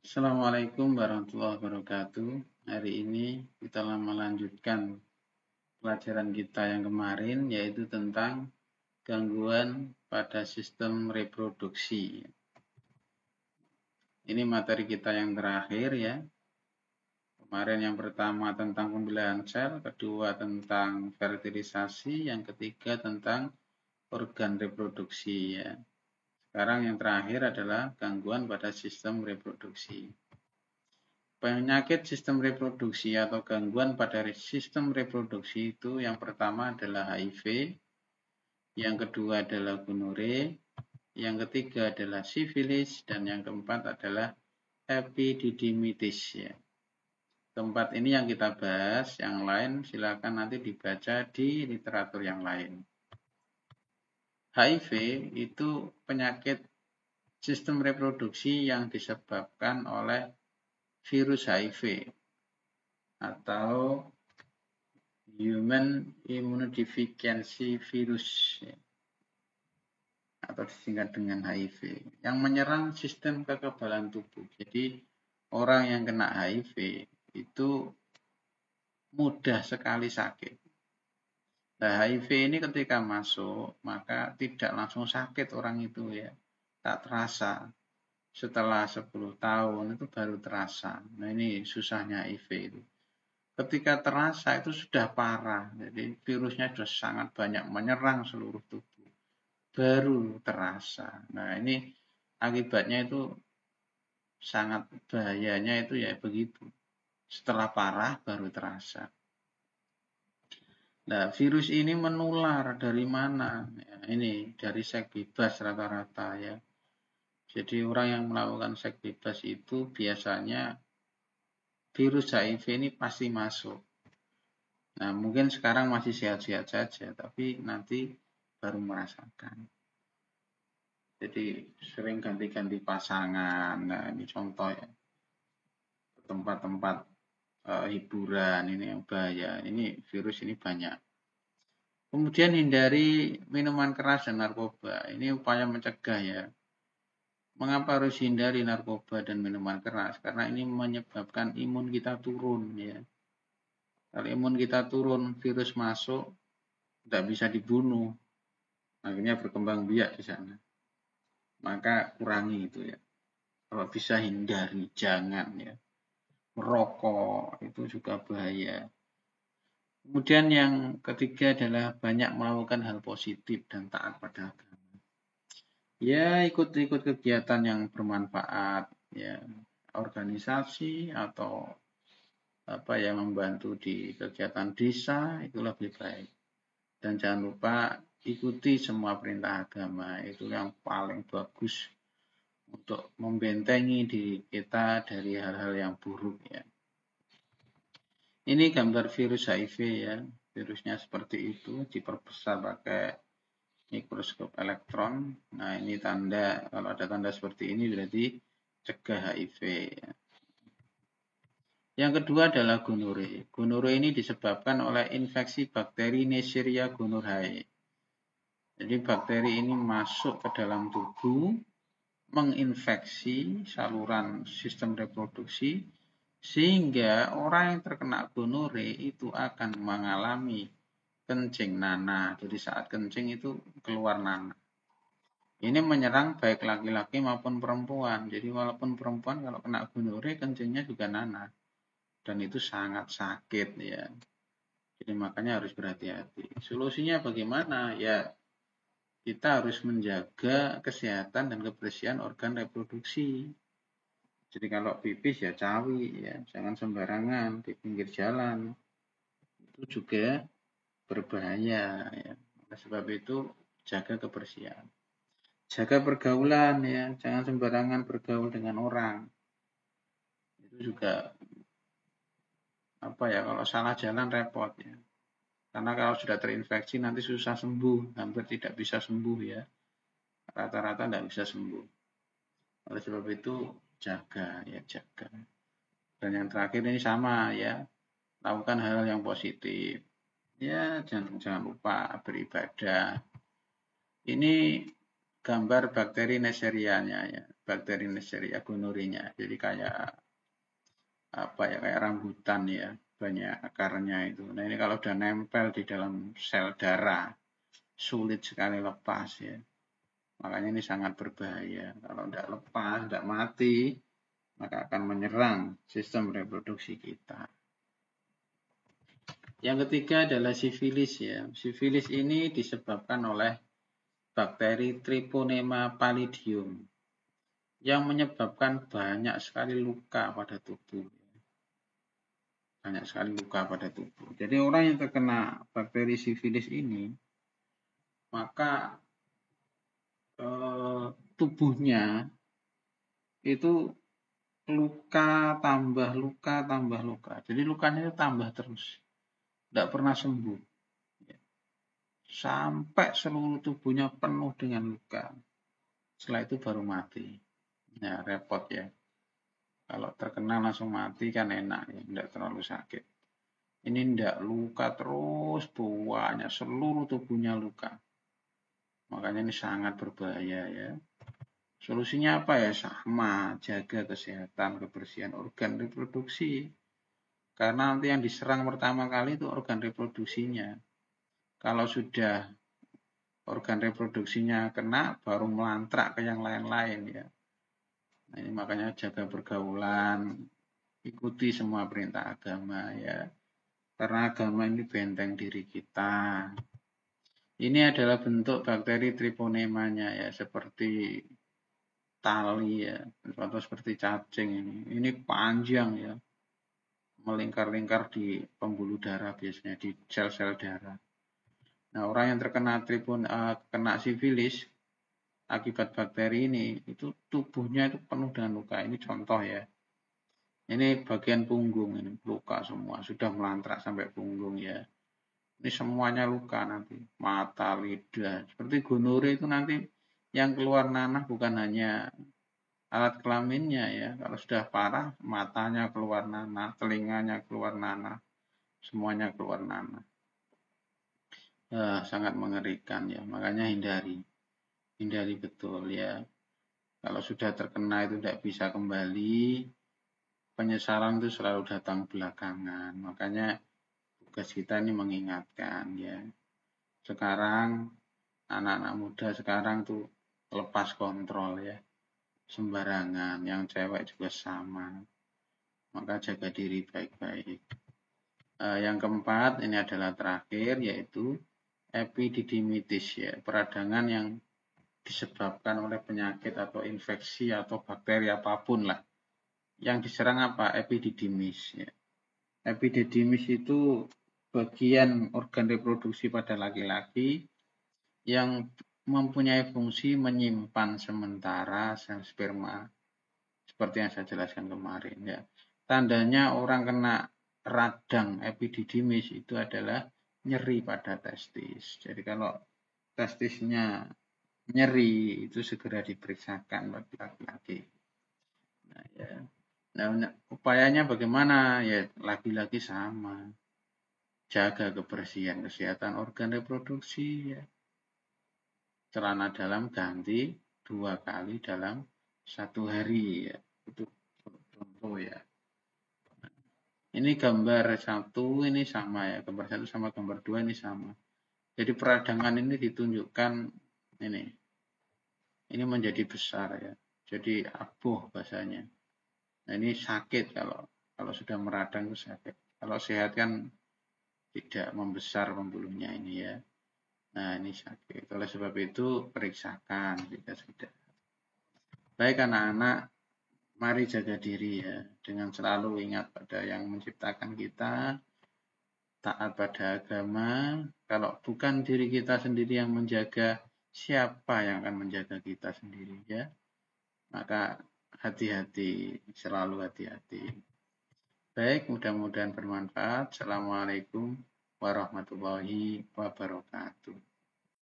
Assalamualaikum warahmatullahi wabarakatuh. Hari ini kita melanjutkan pelajaran kita yang kemarin, yaitu tentang gangguan pada sistem reproduksi. Ini materi kita yang terakhir ya. Kemarin yang pertama tentang pembelahan sel, kedua tentang fertilisasi, yang ketiga tentang organ reproduksi ya. Sekarang yang terakhir adalah gangguan pada sistem reproduksi. Penyakit sistem reproduksi atau gangguan pada sistem reproduksi itu yang pertama adalah HIV, yang kedua adalah gonore, yang ketiga adalah sifilis, dan yang keempat adalah epididymitis ya. Keempat ini yang kita bahas, yang lain silakan nanti dibaca di literatur yang lain. HIV itu penyakit sistem reproduksi yang disebabkan oleh virus HIV atau Human Immunodeficiency Virus atau disingkat dengan HIV yang menyerang sistem kekebalan tubuh. Jadi orang yang kena HIV itu mudah sekali sakit. Nah, HIV ini ketika masuk maka tidak langsung sakit orang itu ya, tak terasa. Setelah 10 tahun itu baru terasa. Nah ini susahnya HIV itu. Ketika terasa itu sudah parah, jadi virusnya sudah sangat banyak menyerang seluruh tubuh, baru terasa. Nah ini akibatnya itu sangat bahayanya itu ya begitu, setelah parah baru terasa. Nah virus ini menular dari mana? Ya, ini dari seks bebas rata-rata ya. Jadi orang yang melakukan seks bebas itu biasanya virus HIV ini pasti masuk. Nah, mungkin sekarang masih sehat-sehat saja, tapi nanti baru merasakan. Jadi sering ganti-ganti pasangan. Nah, ini contoh ya. Tempat-tempat hiburan ini yang bahaya. Ini virus ini banyak. Kemudian hindari minuman keras dan narkoba. Ini upaya mencegah ya. Mengapa harus hindari narkoba dan minuman keras? Karena ini menyebabkan imun kita turun ya. Kalau imun kita turun, virus masuk, tidak bisa dibunuh. Akhirnya berkembang biak di sana. Maka kurangi itu ya. Kalau bisa hindari, jangan ya. Merokok itu juga bahaya. Kemudian yang ketiga adalah banyak melakukan hal positif dan taat pada agama. Ya, ikut-ikut kegiatan yang bermanfaat ya, organisasi atau apa yang membantu di kegiatan desa itu lebih baik. Dan jangan lupa ikuti semua perintah agama, itu yang paling bagus untuk membentengi diri kita dari hal-hal yang buruk ya. Ini gambar virus HIV ya, virusnya seperti itu, diperbesar pakai mikroskop elektron. Nah ini tanda, kalau ada tanda seperti ini berarti cegah HIV ya. Yang kedua adalah gonore. Gonore ini disebabkan oleh infeksi bakteri Neisseria gonorrhoeae. Jadi bakteri ini masuk ke dalam tubuh, menginfeksi saluran sistem reproduksi, sehingga orang yang terkena gonore itu akan mengalami kencing nanah. Jadi saat kencing itu keluar nanah. Ini menyerang baik laki-laki maupun perempuan. Jadi walaupun perempuan kalau kena gonore kencingnya juga nanah. Dan itu sangat sakit ya. Jadi makanya harus berhati-hati. Solusinya bagaimana? Ya kita harus menjaga kesehatan dan kebersihan organ reproduksi. Jadi kalau pipis ya cawi ya, jangan sembarangan di pinggir jalan. Itu juga berbahaya ya. Oleh sebab itu jaga kebersihan. Jaga pergaulan ya, jangan sembarangan bergaul dengan orang. Itu juga apa ya, kalau salah jalan repot ya. Karena kalau sudah terinfeksi nanti susah sembuh, hampir tidak bisa sembuh ya. Rata-rata tidak bisa sembuh. Oleh sebab itu jaga ya, jaga. Dan yang terakhir ini sama ya, lakukan hal yang positif. Ya, jangan lupa beribadah. Ini gambar bakteri Neisseria-nya ya, bakteri Neisseria gonorrhea. Jadi kayak apa ya, kayak rambutan ya, banyak akarnya itu. Nah ini kalau udah nempel di dalam sel darah, sulit sekali lepas ya. Makanya ini sangat berbahaya. Kalau tidak lepas, tidak mati, maka akan menyerang sistem reproduksi kita. Yang ketiga adalah sifilis ya. Sifilis ini disebabkan oleh bakteri Treponema pallidum yang menyebabkan banyak sekali luka pada tubuh. Banyak sekali luka pada tubuh. Jadi orang yang terkena bakteri sifilis ini, maka tubuhnya itu luka tambah luka tambah luka. Jadi lukanya itu tambah terus, tidak pernah sembuh. Sampai seluruh tubuhnya penuh dengan luka. Setelah itu baru mati. Ya repot ya. Kalau terkena langsung mati kan enak ya, tidak terlalu sakit. Ini tidak, luka terus banyak, seluruh tubuhnya luka. Makanya ini sangat berbahaya ya. Solusinya apa ya? Sama, jaga kesehatan, kebersihan organ reproduksi. Karena nanti yang diserang pertama kali itu organ reproduksinya. Kalau sudah organ reproduksinya kena, baru melantrak ke yang lain-lain ya. Nah, ini makanya jaga pergaulan, ikuti semua perintah agama ya. Karena agama ini benteng diri kita. Ini adalah bentuk bakteri Treponemanya ya, seperti tali ya, atau seperti cacing ini. Ini panjang ya, melingkar-lingkar di pembuluh darah biasanya, di sel-sel darah. Nah, orang yang terkena kena sifilis akibat bakteri ini, itu tubuhnya itu penuh dengan luka. Ini contoh ya. Ini bagian punggung, ini luka semua, sudah melantrak sampai punggung ya. Ini semuanya luka nanti, mata, lidah. Seperti gonorrhea itu nanti yang keluar nanah bukan hanya alat kelaminnya ya. Kalau sudah parah, matanya keluar nanah, telinganya keluar nanah, semuanya keluar nanah. Sangat mengerikan ya, makanya hindari betul ya. Kalau sudah terkena itu tidak bisa kembali, penyesalan itu selalu datang belakangan. Makanya tugas kita ini mengingatkan ya. Sekarang anak-anak muda sekarang tuh lepas kontrol ya, sembarangan, yang cewek juga sama. Maka jaga diri baik-baik. Yang keempat ini adalah terakhir, yaitu epididymitis ya, peradangan yang disebabkan oleh penyakit atau infeksi atau bakteri apapun lah. Yang diserang apa? Epididymis ya. Epididymis itu bagian organ reproduksi pada laki-laki yang mempunyai fungsi menyimpan sementara sel sperma, seperti yang saya jelaskan kemarin ya. Tandanya orang kena radang epididymis itu adalah nyeri pada testis. Jadi kalau testisnya nyeri itu segera diperiksakan bagi laki-laki. Nah, ya. Nah, upayanya bagaimana? Ya laki-laki sama. Jaga kebersihan, kesehatan organ reproduksi ya. Celana dalam ganti 2 kali dalam 1 hari ya. Itu contoh ya. Ini gambar 1 ini sama ya. Gambar 1 sama gambar 2 ini sama. Jadi peradangan ini ditunjukkan ini. Ini menjadi besar ya. Jadi abuh bahasanya. Nah, ini sakit kalau sudah meradang itu sakit. Kalau sehat kan tidak membesar pembuluhnya ini ya. Nah, ini sakit. Oleh sebab itu periksakan jika sudah. Baik anak-anak, mari jaga diri ya, dengan selalu ingat pada yang menciptakan kita, taat pada agama. Kalau bukan diri kita sendiri yang menjaga, siapa yang akan menjaga kita sendiri ya? Maka hati-hati, selalu hati-hati. Baik, mudah-mudahan bermanfaat. Assalamualaikum warahmatullahi wabarakatuh.